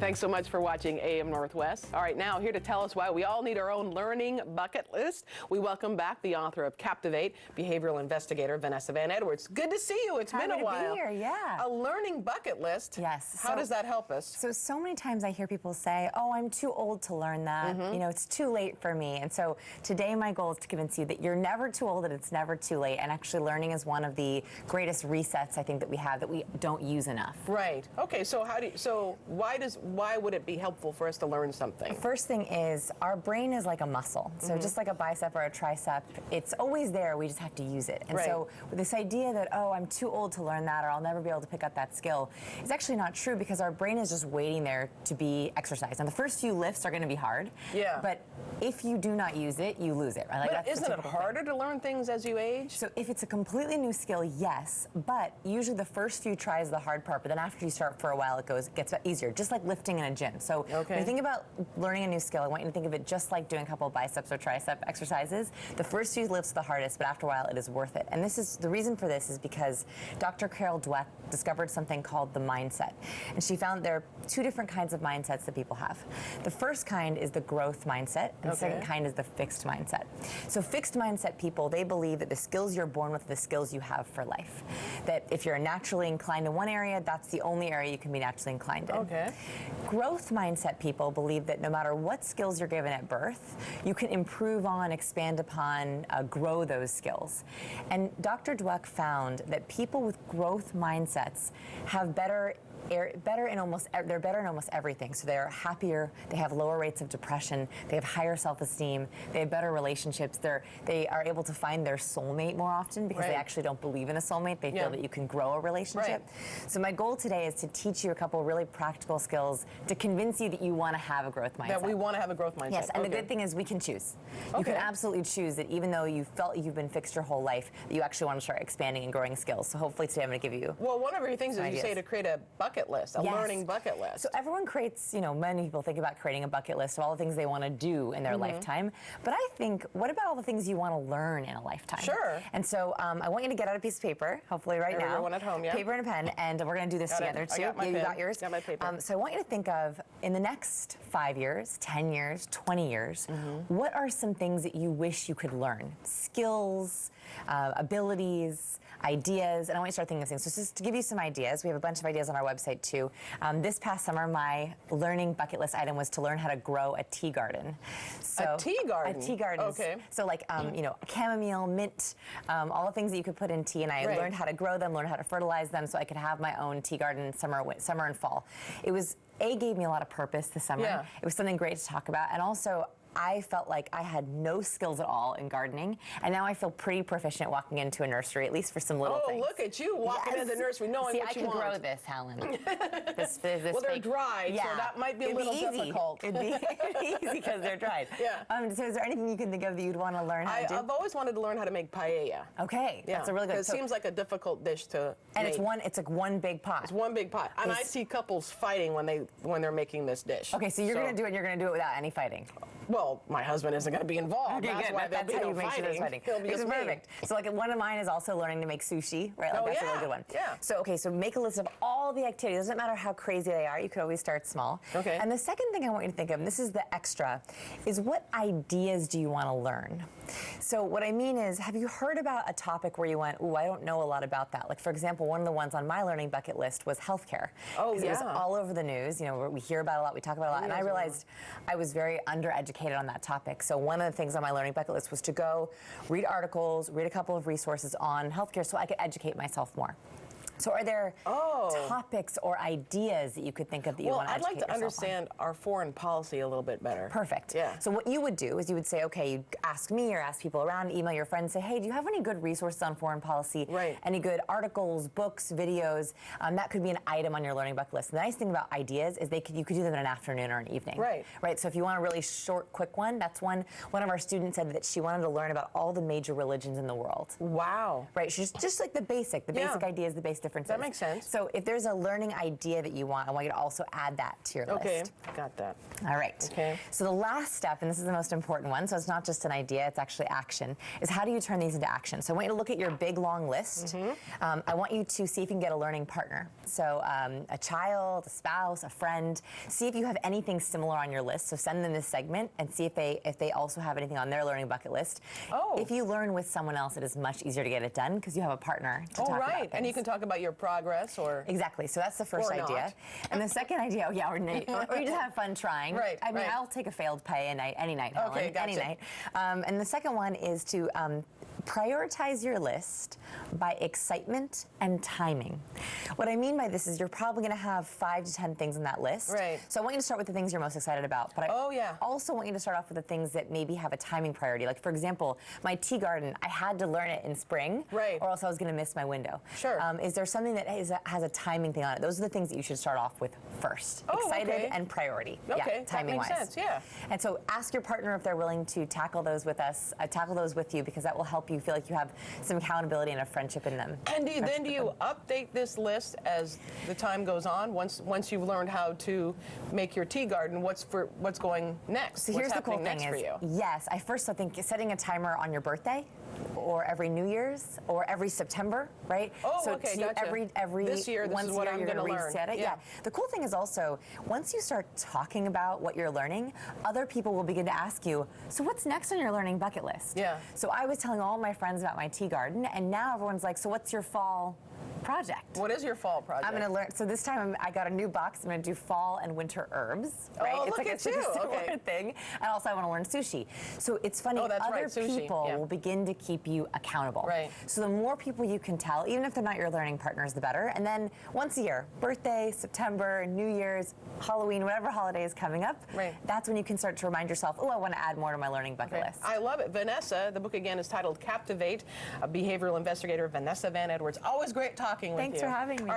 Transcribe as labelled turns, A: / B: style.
A: Thanks so much for watching AM Northwest. All right, now here to tell us why we all need our own learning bucket list, we welcome back the author of Captivate, behavioral investigator Vanessa Van Edwards. Good to see you. It's been a while.
B: Happy to be here, yeah.
A: A learning bucket list.
B: Yes.
A: How does that help us?
B: So many times I hear people say, oh, I'm too old to learn that. You know, it's too late for me. And so today my goal is to convince you that you're never too old and it's never too late. And actually learning is one of the greatest resets I think that we have that we don't use enough.
A: Right. Okay, so why would it be helpful for us to learn something?
B: First thing is our brain is like a muscle. So just like a bicep or a tricep, it's always there. We just have to use it. And so with this idea that, oh, I'm too old to learn that or I'll never be able to pick up that skill, it's actually not true because our brain is just waiting there to be exercised. And the first few lifts are going to be hard. Yeah. But if you do not use it, you lose it. Right? Like
A: but isn't it harder to learn things as you age?
B: So if it's a completely new skill, yes. But usually the first few tries are the hard part. But then after you start for a while, it gets easier. Just like lifting in a gym. So when you think about learning a new skill, I want you to think of it just like doing a couple of biceps or tricep exercises. The first few lifts are the hardest, but after a while, it is worth it. And this is the reason for this is because Dr. Carol Dweck discovered something called the mindset. And she found there are two different kinds of mindsets that people have. The first kind is the growth mindset, and the second kind is the fixed mindset. So fixed mindset people, they believe that the skills you're born with are the skills you have for life. That if you're naturally inclined in one area, that's the only area you can be naturally inclined in. Growth mindset people believe that no matter what skills you're given at birth, you can improve on, expand upon, grow those skills. And Dr. Dweck found that people with growth mindsets have they're better in almost everything. So they're happier, they have lower rates of depression, they have higher self-esteem, they have better relationships, they are able to find their soulmate more often because they actually don't believe in a soulmate. They feel that you can grow a relationship. So my goal today is to teach you a couple really practical skills to convince you that you want to have a growth mindset.
A: That we want to have a growth mindset.
B: Yes, and the good thing is we can choose. You can absolutely choose that even though you felt you've been fixed your whole life, that you actually want to start expanding and growing skills. So hopefully today I'm going to give you
A: one of your things is you say to create a bucket list, a learning bucket list.
B: So everyone creates, many people think about creating a bucket list of all the things they want to do in their lifetime. But I think, what about all the things you want to learn in a lifetime?
A: Sure.
B: And so I want you to get out a piece of paper, hopefully right now.
A: Everyone at home,
B: Paper and a pen, and we're going to do this together too.
A: You
B: got yours?
A: Got my paper.
B: So I want you to think of, in the next 5 years, 10 years, 20 years, what are some things that you wish you could learn? Skills, abilities, ideas, and I want you to start thinking of things. So just to give you some ideas, we have a bunch of ideas on our website too. This past summer, my learning bucket list item was to learn how to grow a tea garden. So,
A: a tea garden?
B: A tea garden. Okay. So like, chamomile, mint, all the things that you could put in tea, and I learned how to grow them, learned how to fertilize them so I could have my own tea garden summer and fall. It was, gave me a lot of purpose this summer. It was something great to talk about, and also, I felt like I had no skills at all in gardening, and now I feel pretty proficient walking into a nursery, at least for some little things.
A: Oh, look at you walking into the nursery knowing what you want.
B: See, I can grow this, Helen.
A: Well, they're dried, so that might be a little difficult.
B: It'd be easy because they're dried. So is there anything you can think of that you'd want to learn how to do?
A: I've always wanted to learn how to make paella.
B: Okay, that's a really good.
A: It seems like a difficult dish to
B: make.
A: It's
B: like one big pot.
A: It's one big pot, and I see couples fighting when they're making this dish.
B: Okay, so you're going to do it. You're going to do it without any fighting.
A: Well, my husband isn't going to be involved.
B: Okay,
A: that's
B: why that's how you make sure there's fighting. This is perfect. So like one of mine is also learning to make sushi, right? Like that's a really good one. So so make a list of all the activities. It doesn't matter how crazy they are. You could always start small. Okay. And the second thing I want you to think of, and this is the extra, is what ideas do you want to learn? So what I mean is, have you heard about a topic where you went, ooh, I don't know a lot about that? Like for example, one of the ones on my learning bucket list was healthcare. Oh yeah. It was all over the news. We hear about it a lot. We talk about it a lot. And I realized I was very undereducated on that topic. So one of the things on my learning bucket list was to go read articles, read a couple of resources on healthcare so I could educate myself more. So are there topics or ideas that you could think of that you want to educate yourself on?
A: I'd like to understand our foreign policy a little bit better.
B: Perfect. Yeah. So what you would do is you would say, okay, you ask me or ask people around, email your friends, say, hey, do you have any good resources on foreign policy? Right. Any good articles, books, videos? That could be an item on your learning bucket list. The nice thing about ideas is you could do them in an afternoon or an evening. Right. Right. So if you want a really short, quick one, that's one. One of our students said that she wanted to learn about all the major religions in the world. Wow. Right. She's just like the basic ideas, the basic differences.
A: That makes sense.
B: So if there's a learning idea that you want, I want you to also add that to your list.
A: Okay, got that.
B: All right.
A: Okay.
B: So the last step, and this is the most important one, so it's not just an idea, it's actually action, is how do you turn these into action? So I want you to look at your big, long list. I want you to see if you can get a learning partner. So a child, a spouse, a friend. See if you have anything similar on your list. So send them this segment and see if they also have anything on their learning bucket list.
A: Oh.
B: If you learn with someone else, it is much easier to get it done because you have a partner to talk about things.
A: And you can talk about your progress or...
B: Exactly. So that's the first idea.
A: Not.
B: And the second idea, or you just have fun trying.
A: Right.
B: I mean, I'll take a failed pie any night, Helen.
A: Okay, gotcha.
B: Any night. And the second one is to prioritize your list by excitement and timing. What I mean by this is you're probably going to have 5 to 10 things on that list.
A: Right.
B: So I want you to start with the things you're most excited about. But I also want you to start off with the things that maybe have a timing priority. Like, for example, my tea garden, I had to learn it in spring, or else I was going to miss my window.
A: Sure.
B: Is there something that has a timing thing on it? Those are the things that you should start off with first. Excited and priority.
A: Okay,
B: timing-wise.
A: that makes sense, yeah.
B: And so ask your partner if they're willing to tackle those with us, tackle those with you, because that will help you feel like you have some accountability and a friendship in them.
A: And do you update this list as the time goes on? Once you've learned how to make your tea garden, what's going next?
B: So here's the cool thing is, yes, I first think setting a timer on your birthday, or every New Year's, or every September, right?
A: Oh,
B: so
A: okay,
B: gotcha. Every
A: this year, this is what I'm going to learn.
B: Reset it. Yeah. The cool thing is also, once you start talking about what you're learning, other people will begin to ask you, so what's next on your learning bucket list?
A: Yeah.
B: So I was telling all my friends about my tea garden, and now everyone's like, so what's your fall project?
A: What is your fall project?
B: I'm going to learn. So this time I got a new box. I'm going to do fall and winter herbs. Right?
A: Oh,
B: it's
A: look
B: like
A: at
B: a
A: you.
B: similar thing. And also I want to learn sushi. So it's funny. Other people will begin to keep you accountable.
A: Right.
B: So the more people you can tell, even if they're not your learning partners, the better. And then once a year, birthday, September, New Year's, Halloween, whatever holiday is coming up, that's when you can start to remind yourself, oh, I want to add more to my learning bucket list.
A: I love it. Vanessa, the book again is titled Captivate, a behavioral investigator, Vanessa Van Edwards. Always great talking with you.
B: Thanks for having me.